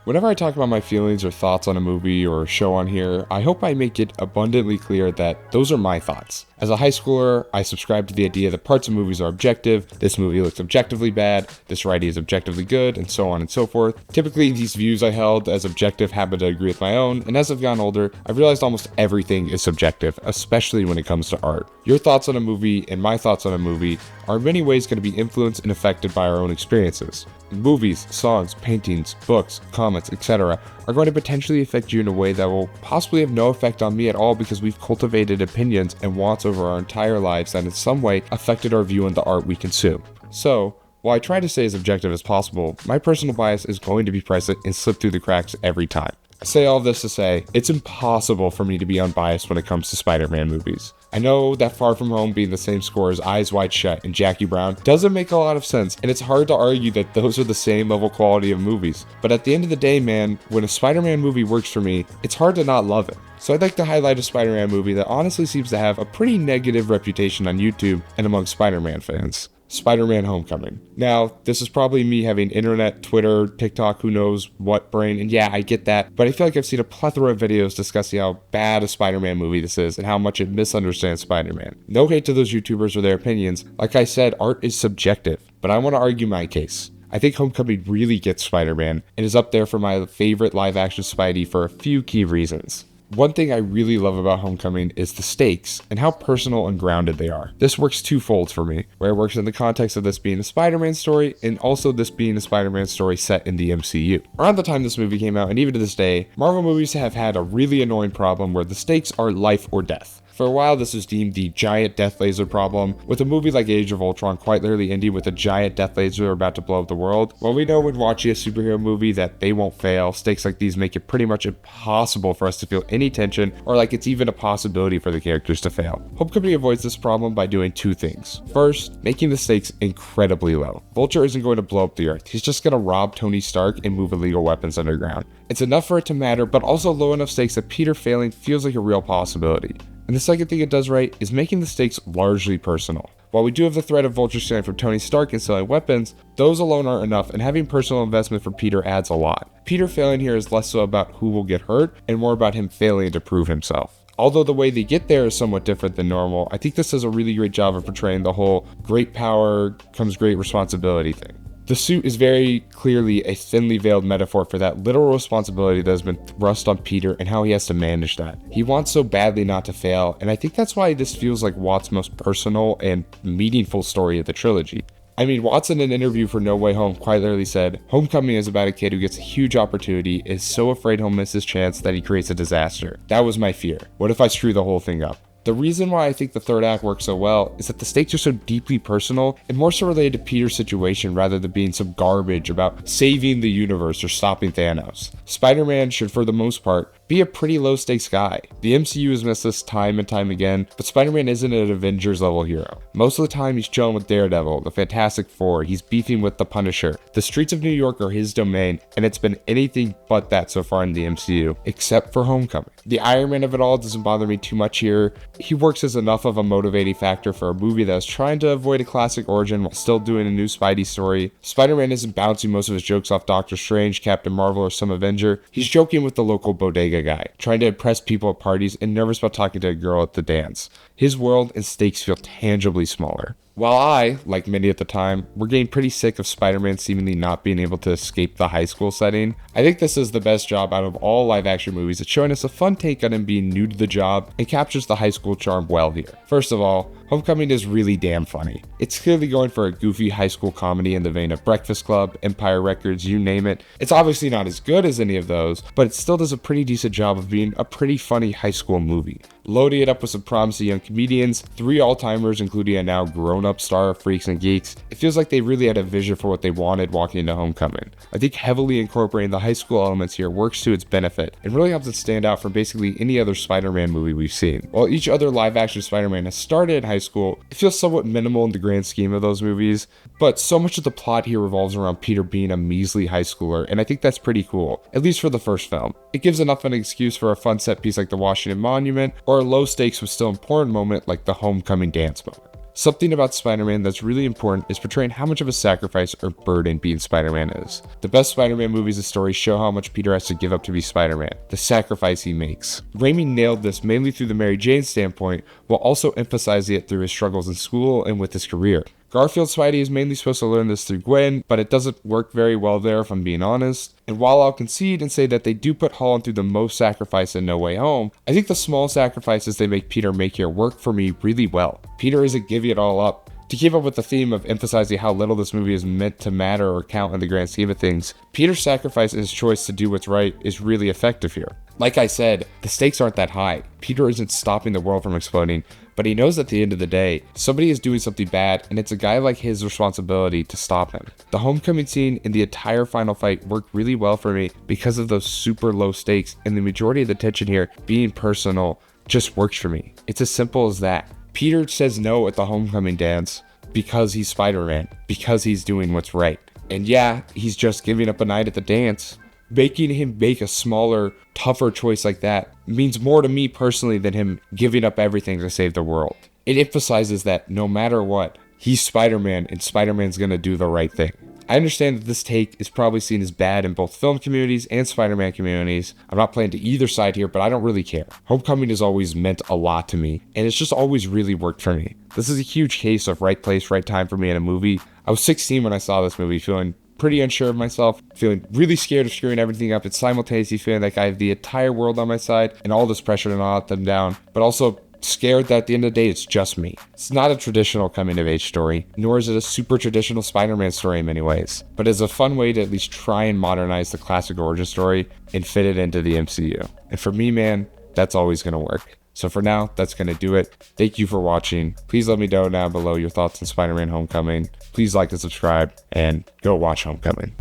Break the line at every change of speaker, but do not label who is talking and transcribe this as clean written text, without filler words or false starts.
Whenever I talk about my feelings or thoughts on a movie or a show on here, I hope I make it abundantly clear that those are my thoughts. As a high schooler, I subscribe to the idea that parts of movies are objective, this movie looks objectively bad, this writing is objectively good, and so on and so forth. Typically, these views I held as objective happen to agree with my own, and as I've gotten older, I've realized almost everything is subjective, especially when it comes to art. Your thoughts on a movie and my thoughts on a movie are in many ways going to be influenced and affected by our own experiences. Movies, songs, paintings, books, comics, etc. are going to potentially affect you in a way that will possibly have no effect on me at all because we've cultivated opinions and wants over our entire lives that in some way affected our view on the art we consume. So, while I try to stay as objective as possible, my personal bias is going to be present and slip through the cracks every time. I say all this to say, it's impossible for me to be unbiased when it comes to Spider-Man movies. I know that Far From Home being the same score as Eyes Wide Shut and Jackie Brown doesn't make a lot of sense, and it's hard to argue that those are the same level quality of movies. But at the end of the day, man, when a Spider-Man movie works for me, it's hard to not love it. So I'd like to highlight a Spider-Man movie that honestly seems to have a pretty negative reputation on YouTube and among Spider-Man fans. Spider-Man Homecoming. Now, this is probably me having internet, Twitter, TikTok, who knows what brain, and yeah, I get that, but I feel like I've seen a plethora of videos discussing how bad a Spider-Man movie this is and how much it misunderstands Spider-Man. No hate to those YouTubers or their opinions. Like I said, art is subjective, but I want to argue my case. I think Homecoming really gets Spider-Man and is up there for my favorite live-action Spidey for a few key reasons. One thing I really love about Homecoming is the stakes and how personal and grounded they are. This works twofold for me, where it works in the context of this being a Spider-Man story and also this being a Spider-Man story set in the MCU. Around the time this movie came out and even to this day, Marvel movies have had a really annoying problem where the stakes are life or death. For a while, this was deemed the giant death laser problem, with a movie like Age of Ultron quite literally ending with a giant death laser about to blow up the world. While we know when watching a superhero movie that they won't fail, stakes like these make it pretty much impossible for us to feel any tension or like it's even a possibility for the characters to fail. Homecoming avoids this problem by doing two things. First, making the stakes incredibly low. Vulture isn't going to blow up the Earth, he's just going to rob Tony Stark and move illegal weapons underground. It's enough for it to matter, but also low enough stakes that Peter failing feels like a real possibility. And the second thing it does right is making the stakes largely personal. While we do have the threat of Vulture stealing from Tony Stark and selling weapons, those alone aren't enough, and having personal investment for Peter adds a lot. Peter failing here is less so about who will get hurt and more about him failing to prove himself. Although the way they get there is somewhat different than normal, I think this does a really great job of portraying the whole great power comes great responsibility thing. The suit is very clearly a thinly veiled metaphor for that literal responsibility that has been thrust on Peter and how he has to manage that. He wants so badly not to fail, and I think that's why this feels like Watt's most personal and meaningful story of the trilogy. I mean, Watts in an interview for No Way Home quite literally said, Homecoming is about a kid who gets a huge opportunity, is so afraid he'll miss his chance that he creates a disaster. That was my fear. What if I screw the whole thing up? The reason why I think the third act works so well is that the stakes are so deeply personal and more so related to Peter's situation rather than being some garbage about saving the universe or stopping Thanos. Spider-Man should, for the most part, be a pretty low stakes guy. The MCU has missed this time and time again, but Spider-Man isn't an Avengers level hero. Most of the time he's chilling with Daredevil, the Fantastic Four, he's beefing with the Punisher. The streets of New York are his domain, and it's been anything but that so far in the MCU, except for Homecoming. The Iron Man of it all doesn't bother me too much here. He works as enough of a motivating factor for a movie that is trying to avoid a classic origin while still doing a new Spidey story. Spider-Man isn't bouncing most of his jokes off Doctor Strange, Captain Marvel, or some Avenger. He's joking with the local bodega guy, trying to impress people at parties and nervous about talking to a girl at the dance. His world and stakes feel tangibly smaller. While I, like many at the time, were getting pretty sick of Spider-Man seemingly not being able to escape the high school setting, I think this is the best job out of all live-action movies at showing us a fun take on him being new to the job and captures the high school charm well here. First of all, Homecoming is really damn funny. It's clearly going for a goofy high school comedy in the vein of Breakfast Club, Empire Records, you name it. It's obviously not as good as any of those, but it still does a pretty decent job of being a pretty funny high school movie. Loading it up with some promising young comedians, 3 all-timers including a now grown-up star of Freaks and Geeks, it feels like they really had a vision for what they wanted walking into Homecoming. I think heavily incorporating the high school elements here works to its benefit and really helps it stand out from basically any other Spider-Man movie we've seen. While each other live-action Spider-Man has started in high school, it feels somewhat minimal in the grand scheme of those movies, but so much of the plot here revolves around Peter being a measly high schooler, and I think that's pretty cool, at least for the first film. It gives enough of an excuse for a fun set piece like the Washington Monument, or a low stakes but still important moment like the Homecoming dance moment. Something about Spider-Man that's really important is portraying how much of a sacrifice or burden being Spider-Man is. The best Spider-Man movies and stories show how much Peter has to give up to be Spider-Man, the sacrifice he makes. Raimi nailed this mainly through the Mary Jane standpoint, while also emphasizing it through his struggles in school and with his career. Garfield's Spidey is mainly supposed to learn this through Gwen, but it doesn't work very well there if I'm being honest. And while I'll concede and say that they do put Holland through the most sacrifice in No Way Home, I think the small sacrifices they make Peter make here work for me really well. Peter isn't giving it all up. To keep up with the theme of emphasizing how little this movie is meant to matter or count in the grand scheme of things, Peter's sacrifice and his choice to do what's right is really effective here. Like I said, the stakes aren't that high. Peter isn't stopping the world from exploding, but he knows at the end of the day, somebody is doing something bad, and it's a guy like his responsibility to stop him. The homecoming scene and the entire final fight work really well for me because of those super low stakes, and the majority of the tension here being personal just works for me. It's as simple as that. Peter says no at the homecoming dance because he's Spider-Man, because he's doing what's right. And yeah, he's just giving up a night at the dance. Making him make a smaller, tougher choice like that means more to me personally than him giving up everything to save the world. It emphasizes that no matter what, he's Spider-Man and Spider-Man's gonna do the right thing. I understand that this take is probably seen as bad in both film communities and Spider-Man communities. I'm not playing to either side here, but I don't really care. Homecoming has always meant a lot to me, and it's just always really worked for me. This is a huge case of right place, right time for me in a movie. I was 16 when I saw this movie, feeling pretty unsure of myself, feeling really scared of screwing everything up, and simultaneously feeling like I have the entire world on my side and all this pressure to not let them down, but also scared that at the end of the day, it's just me. It's not a traditional coming-of-age story, nor is it a super traditional Spider-Man story in many ways, but it's a fun way to at least try and modernize the classic origin story and fit it into the MCU. And for me, man, that's always going to work. So for now, that's going to do it. Thank you for watching. Please let me know down below your thoughts on Spider-Man Homecoming. Please like and subscribe, and go watch Homecoming.